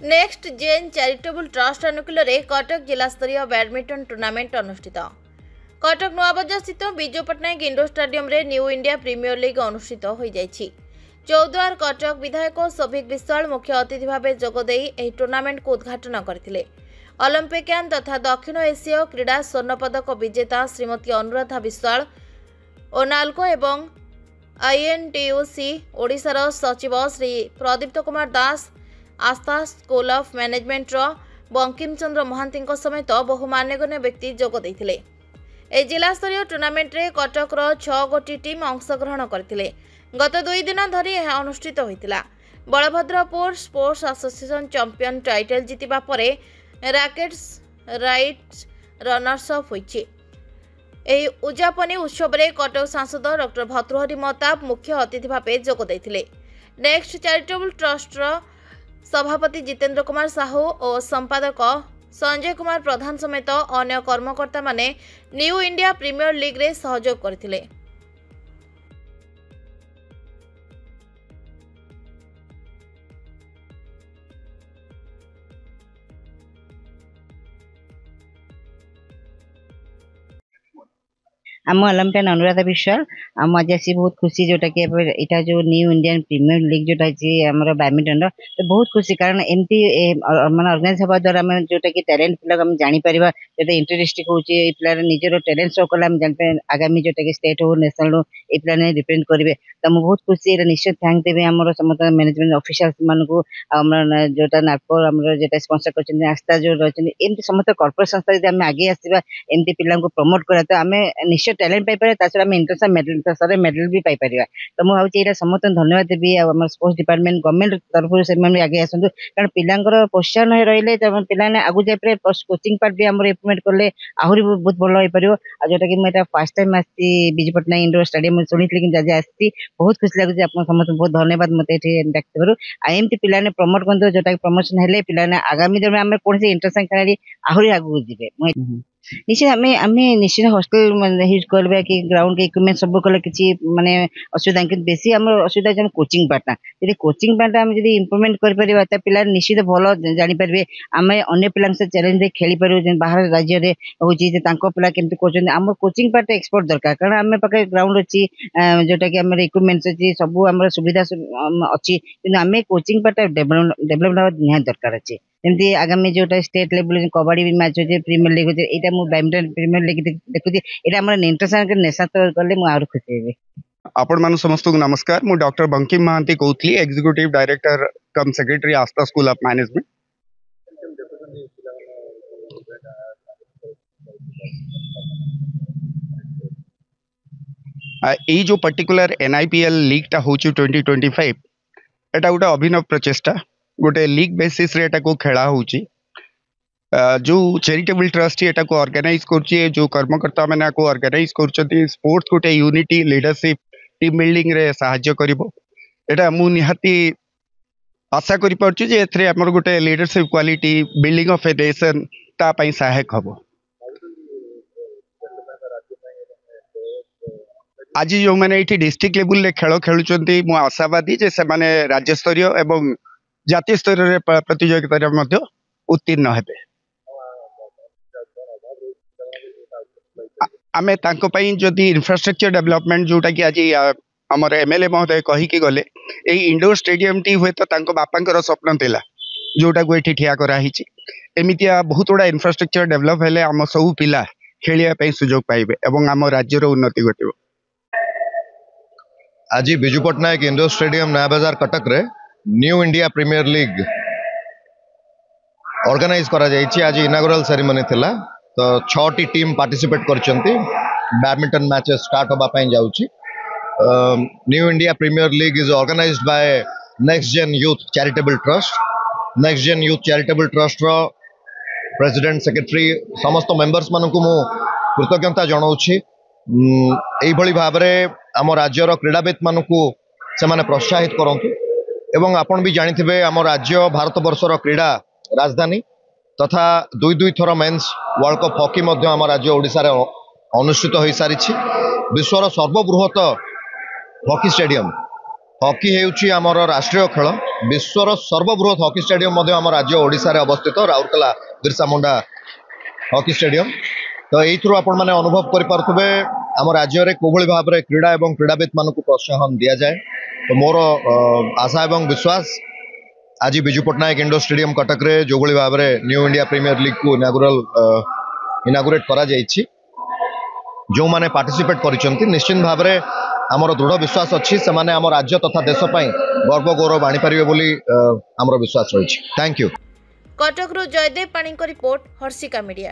Next gen charitable trust अनुकूल कटक जिलास्तरीय badminton tournament अनुष्ठित। Cuttack नुआबजार स्थित विजु पट्टनायक इंडोर स्टेडियम रे न्यू इंडिया प्रीमियर लीग अनुष्ठित हो जाइछि। चौद्वार कटक विधायक सौभिक विश्वाल मुख्य अतिथि भाव जोगदे ଏହି टूर्नामेंट को उद्घाटन करथिले। ओलंपिकियन तथा दक्षिण एसीय क्रीड़ा स्वर्ण पदक विजेता श्रीमती अनुराधा विश्वाल ओनाल्को एवं आईएनटीयूसी ओडिशार सचिव श्री प्रदीप्त कुमार दास आस्था school of management Bankim Chandra Mahanti समेत बहु मान्यगण्य व्यक्ति जोग देथिले। ए जिला स्तरीय टूर्नामेंट रे कटक 6 गोटी टीम अंशग्रहण करथिले। गत 2 दिन धरी यह अनुष्ठित होइतिला। Balabhadrapur sports association champion title जीतिबा परे रैकेट्स राइट्स रनर्स अप होइछि। एही उद्यापनी उत्सव रे कटक सांसद डॉक्टर भतृहरि महताब मुख्य अतिथि भावे जोग देथिले। नेक्स्ट चैरिटेबल ट्रस्ट सभापति जितेंद्र कुमार साहू और संपादक संजय कुमार प्रधान समेत अन्य कर्मकर्ता माने न्यू इंडिया प्रीमियर लीग रे सहयोग करथिले। आम ओलंपियन अनुराधा विश्वाल आम आज आसी बहुत खुशी जोटा कि यहाँ जो न्यू इंडियन प्रीमियर लीग जोटा आम बैडमिंटन तो बहुत खुशी कारण एमती माने ऑर्गेनाइज हवा द्वारा आम जोटा कि टैलेंट पिला जापर जो इंटरेस्टिंग होची पिला निजर टैलेंट शो कला जापर आगामी जोटा कि स्टेट हो नेशनल हो ये पिला रिप्रेजेंट करेंगे तो मुझे बहुत खुशी निश्चय थैंक देवी आम समस्त मैनेजमेंट ऑफिशियल्स मानू जोटा नागपुर आम जो स्पॉन्सर कर आस्था जो रही एमती समस्त कॉर्पोरेट संस्था यदि आम आगे आसवा एमती पिला प्रमोट करा तो आम निश्चय टैलेंट पाइपर ताछड़ा आम इंटरनेशनल मेडल मेडल भी पाइपर तो मुझे यहाँ समस्त धन्यवाद देवी आम स्पोर्ट्स डिपार्टमेंट गवर्नमेंट तरफ से आगे आसतु कारण पिलांकर प्रोत्साहन रही पिलाने आगु जाए कोचिंग पार्ट भी आम इम्प्लीमेंट कले आहरी बहुत भल हो पार जोटा कि मुझे फर्स्ट टाइम आसी विजु पट्टनायक इंडोर स्टेडियम शुणी कि आज आसी बहुत खुशी लगे आप समस्त बहुत धन्यवाद मत डाक्तर एमती पिलाने प्रमोट कर जोटा प्रमोशन है पिलाने आगामी दिन में कौन इंटरनेशनल खेलाड़ी आहरी आगू जी निश्चित आम निश्चित हॉस्टेल यूज करवा कि ग्राउंड के इक्विपमेंट सब कले किसी माने असुविधा कि बेसी आम असुविधा कोचिंग पार्टा यदि कोचिंग पार्टा आम जब इम्प्रूवमेंट कर पिला निश्चित भल जानीपारे आम अन्य पिला चैलेंज खेली पार बाहर राज्य में हूँ पिला केमती कर आम कोचिंग पार्ट एक्सपर्ट दरकार कारण आम पाखे ग्राउंड अच्छी जोटा कि आम इक्विपमेंट्स अच्छी सब आम सुविधा अच्छी कि आम कोचिंग पार्ट डेभलप निहाती दरकार अच्छे एमती आगामी जोटा स्टेट लेवल कबड्डी भी मैच होचे प्रीमियर लीग होचे एटा मु बैडमिंटन प्रीमियर लीग देखुची एटा हमर इंटरनेशनल नेशनल कले मु आरो खुशी हेबे। आपण मान समस्त को नमस्कार मु डॉक्टर बंकिम महांती कहतली executive director cum secretary Astha school of management. ए जो पर्टिकुलर एनआईपीएल लीग टा होची 2025 एटा गोटे अभिनव प्रचेष्टा गोटे लीग बेसिस रे एटा को खेला होची जो चैरिटेबल ट्रस्ट एटा को ऑर्गेनाइज करची जो कर्मकर्ता माने को ऑर्गेनाइज करचती स्पोर्ट्स गोटे यूनिटी लीडरशिप टीम बिल्डिंग रे सहायता करिवो एटा मु निहाती आशा करि परछु जे एथरे हमर गोटे leadership quality building of a nation ता पई सहायक हबो। आज जो मैंने ये डिस्ट्रिक्ट लेवल रे खेल खेलुचंती मु आशावादी जे से माने राज्य स्तरीय एवं जातीय स्तर रे प्रतियोगिता उत्तीर्ण हेबे। आमे तांको पई जदि इंफ्रास्ट्रक्चर डेवलपमेंट जोटा कि आज हमर एमएलए महोदय कही कि गले ए इंडोर स्टेडियम टी हुए तो तांको बापांकर स्वप्न थिला जोटा को एठी ठिया करा हिची एमितिया बहुत बड़ा इंफ्रास्ट्रक्चर डेवलप हेले हम सब पिला खेलिया पई सुयोग पाइबे एवं हम राज्य रो उन्नति घटिबो। आज विजु पट्टनायक इंडोर स्टेडियम नया बाजार कटक रे New India Premier League organise करा जायछि। आज इनागुरल सेरेमनी थिला तो 6टी टीम पार्टिसिपेट करचंती बैडमिंटन मैचेस स्टार्ट होबा पई जाउछि। New India Premier League is organised by next gen youth charitable trust. Next gen youth charitable trust रो प्रेसिडेंट सेक्रेटरी समस्त मेंबर्स मानकु मु कृतज्ञता जणाउछि। एई भली भाबरे आम राज्यर क्रीड़ाविद मानकु से माने प्रोत्साहित करंतु एवं आपण भी जानिथिबे आम राज्य भारत वर्षर क्रीड़ा राजधानी तथा दुई थर मेन्स वर्ल्ड कप हॉकी मध्य आम राज्य ओडिशा रे अनुष्ठित हो सारी विश्वर सर्वबृहत हॉकी स्टेडियम हॉकी हेउची आमर राष्ट्रीय खेल विश्वर सर्वबृहत हॉकी स्टेडियम आम राज्य ओडिशा रे अवस्थित राउरकेला बिरसा मुंडा हॉकी स्टेडियम। तो यू आपण मैंने अनुभव करें आम राज्य में कोभली भाव में क्रीड़ा और क्रीड़ाविद मान प्रोत्साहन दि जाए। तो मोर आशा और विश्वास आज विजु पट्टनायक इंडोर स्टेडियम कटक रे जो भाव में न्यू इंडिया प्रीमियर लीग को इनागुरेट करा जायछि जो माने पार्टिसिपेट करिसेंति निश्चित भाव में आमर दृढ़ विश्वास अच्छी से माने आम राज्य तथा देश गर्व गौरव आनी पारिबे बोली आमर विश्वास रही। Thank you. कटकरू जयदेव पाणी रिपोर्ट हर्षिका मीडिया।